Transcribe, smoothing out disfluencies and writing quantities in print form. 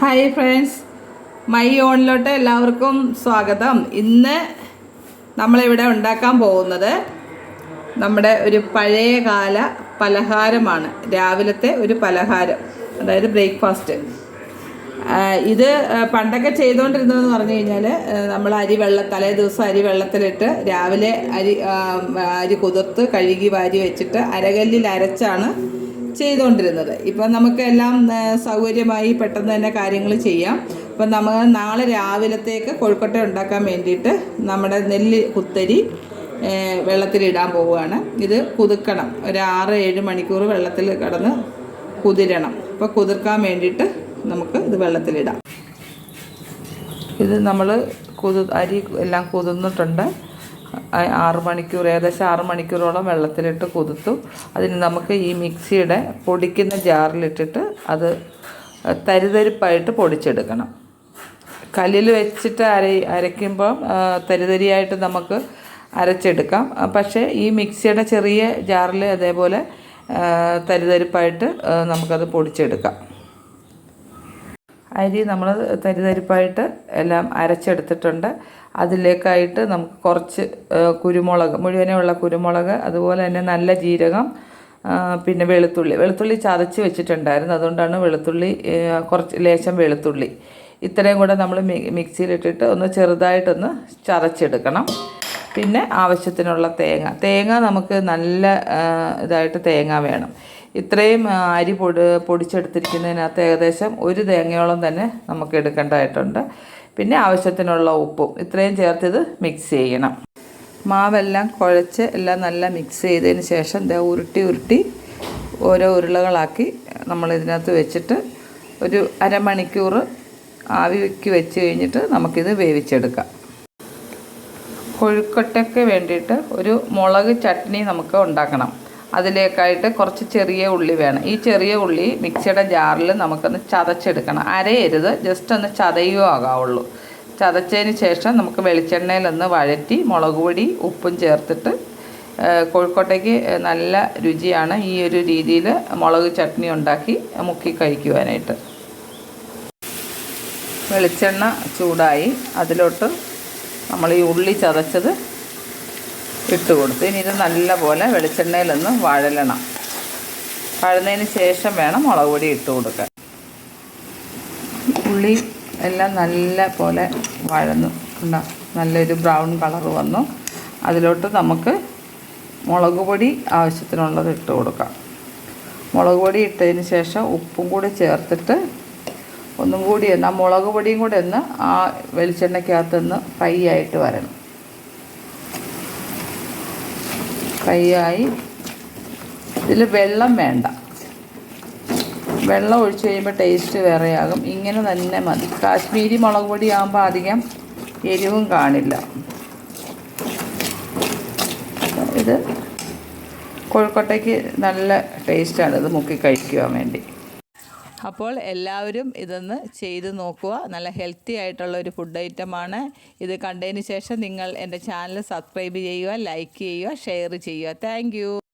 Hi friends, my ഓണിലോട്ട് എല്ലാവർക്കും സ്വാഗതം. ഇന്ന് നമ്മളിവിടെ ഉണ്ടാക്കാൻ പോകുന്നത് നമ്മുടെ ഒരു പഴയകാല പലഹാരമാണ്. രാവിലത്തെ ഒരു പലഹാരം, അതായത് ബ്രേക്ക്ഫാസ്റ്റ്. ഇത് പണ്ടൊക്കെ ചെയ്തുകൊണ്ടിരുന്നതെന്ന് പറഞ്ഞു കഴിഞ്ഞാൽ നമ്മൾ തലേ ദിവസം അരി വെള്ളത്തിലിട്ട് രാവിലെ അരി കുതിർത്ത് കഴുകി വാരി വെച്ചിട്ട് അരകല്ലിൽ അരച്ചാണ് ചെയ്തുകൊണ്ടിരുന്നത്. ഇപ്പം നമുക്ക് എല്ലാം സൗകര്യമായി പെട്ടെന്ന് തന്നെ കാര്യങ്ങൾ ചെയ്യാം. അപ്പം നമ്മൾ നാളെ രാവിലത്തേക്ക് കൊഴുക്കട്ട ഉണ്ടാക്കാൻ വേണ്ടിയിട്ട് നമ്മുടെ നെല്ല് കുത്തരി വെള്ളത്തിലിടാൻ പോവുകയാണ്. ഇത് കുതിർക്കണം, ഒരു 6-7 മണിക്കൂർ വെള്ളത്തിൽ കിടന്ന് കുതിരണം. അപ്പോൾ കുതിർക്കാൻ വേണ്ടിയിട്ട് നമുക്ക് ഇത് വെള്ളത്തിലിടാം. ഇത് നമ്മൾ അരി എല്ലാം കുതിർന്നിട്ടുണ്ട്. 6 മണിക്കൂർ, ഏകദേശം 6 മണിക്കൂറോളം വെള്ളത്തിലിട്ട് കുതിർത്തു. അതിന് നമുക്ക് ഈ മിക്സിയുടെ പൊടിക്കുന്ന ജാറിലിട്ടിട്ട് അത് തരിതരിപ്പായിട്ട് പൊടിച്ചെടുക്കണം. കല്ലിൽ വെച്ചിട്ട് അരയ്ക്കുമ്പം തരിതരിയായിട്ട് നമുക്ക് അരച്ചെടുക്കാം. പക്ഷേ ഈ മിക്സിയുടെ ചെറിയ ജാറിൽ അതേപോലെ തരിതരിപ്പായിട്ട് നമുക്കത് പൊടിച്ചെടുക്കാം. അരി നമ്മൾ തരിതരിപ്പായിട്ട് എല്ലാം അരച്ചെടുത്തിട്ടുണ്ട്. അതിലേക്കായിട്ട് നമുക്ക് കുറച്ച് കുരുമുളക്, മുഴുവനുള്ള കുരുമുളക്, അതുപോലെ തന്നെ നല്ല ജീരകം, പിന്നെ വെളുത്തുള്ളി ചതച്ച് വെച്ചിട്ടുണ്ടായിരുന്നു. അതുകൊണ്ടാണ് കുറച്ച് ലേശം വെളുത്തുള്ളി ഇത്രയും കൂടെ നമ്മൾ മിക്സിയിലിട്ടിട്ട് ഒന്ന് ചെറുതായിട്ടൊന്ന് ചതച്ചെടുക്കണം. പിന്നെ ആവശ്യത്തിനുള്ള തേങ്ങ നമുക്ക് നല്ല ഇതായിട്ട് തേങ്ങ വേണം. ഇത്രയും അരി പൊടിച്ചെടുത്തിരിക്കുന്നതിനകത്ത് ഏകദേശം 1 തേങ്ങയോളം തന്നെ നമുക്ക് എടുക്കേണ്ടതായിട്ടുണ്ട്. പിന്നെ ആവശ്യത്തിനുള്ള ഉപ്പും ഇത്രയും ചേർത്തിത് മിക്സ് ചെയ്യണം. മാവെല്ലാം കുഴച്ച് എല്ലാം നല്ല മിക്സ് ചെയ്തതിന് ശേഷം ഉരുട്ടി ഓരോ ഉരുളകളാക്കി നമ്മൾ ഇതിനകത്ത് വെച്ചിട്ട് ഒരു അരമണിക്കൂർ ആവിക്ക് വെച്ച് കഴിഞ്ഞിട്ട് നമുക്കിത് വേവിച്ചെടുക്കാം. കൊഴുക്കട്ടയ്ക്ക് വേണ്ടിയിട്ട് ഒരു മുളക് ചട്നി നമുക്ക് ഉണ്ടാക്കണം. അതിലേക്കായിട്ട് കുറച്ച് ചെറിയ ഉള്ളി വേണം. ഈ ചെറിയ ഉള്ളി മിക്സിയുടെ ജാറിൽ നമുക്കൊന്ന് ചതച്ചെടുക്കണം. അരയരുത്, ജസ്റ്റ് ഒന്ന് ചതയുകയോ ആകാവുള്ളൂ. ചതച്ചതിന് ശേഷം നമുക്ക് വെളിച്ചെണ്ണയിലൊന്ന് വഴറ്റി മുളക് പൊടി ഉപ്പും ചേർത്തിട്ട് കോഴിക്കോട്ടയ്ക്ക് നല്ല രുചിയാണ് ഈ ഒരു രീതിയിൽ മുളക് ചട്നി ഉണ്ടാക്കി മുക്കി കഴിക്കുവാനായിട്ട്. വെളിച്ചെണ്ണ ചൂടായി അതിലോട്ട് നമ്മൾ ഈ ഉള്ളി ചതച്ചത് ഇട്ട് കൊടുത്ത് ഇനി ഇത് നല്ലപോലെ വെളിച്ചെണ്ണയിലൊന്ന് വഴലണം. വഴന്നതിന് ശേഷം വേണം മുളക് പൊടി ഇട്ട് കൊടുക്കാൻ. ഉള്ളി എല്ലാം നല്ല പോലെ വഴന്നു, നല്ലൊരു ബ്രൗൺ കളർ വന്നു. അതിലോട്ട് നമുക്ക് മുളക് പൊടി ആവശ്യത്തിനുള്ളത് ഇട്ട് കൊടുക്കാം. മുളക് പൊടി ഇട്ടതിന് ശേഷം ഉപ്പും കൂടി ചേർത്തിട്ട് ഒന്നും കൂടി ആ മുളക് പൊടിയും കൂടി ഒന്ന് ആ വെളിച്ചെണ്ണയ്ക്കകത്തുനിന്ന് ഫ്രൈ ആയിട്ട് വരണം. ഫ്രൈ ആയി ഇതിൽ വെള്ളം വേണ്ട. വെള്ളം ഒഴിച്ച് കഴിയുമ്പോൾ ടേസ്റ്റ് വേറെയാകും. ഇങ്ങനെ തന്നെ മതി. കാശ്മീരി മുളക് പൊടി ആകുമ്പോൾ അധികം എരിവും കാണില്ല. ഇത് കോഴിക്കോട്ടയ്ക്ക് നല്ല ടേസ്റ്റാണ് ഇത് മുക്കി കഴിക്കുവാൻ വേണ്ടി. അപ്പോൾ എല്ലാവരും ഇതൊന്ന് ചെയ്ത് നോക്കുക. നല്ല ഹെൽത്തി ആയിട്ടുള്ള ഒരു ഫുഡ് ഐറ്റമാണ്. ഇത് കണ്ടതിന് ശേഷം നിങ്ങൾ എൻ്റെ ചാനൽ സബ്സ്ക്രൈബ് ചെയ്യുക, ലൈക്ക് ചെയ്യുക, ഷെയർ ചെയ്യുക. താങ്ക്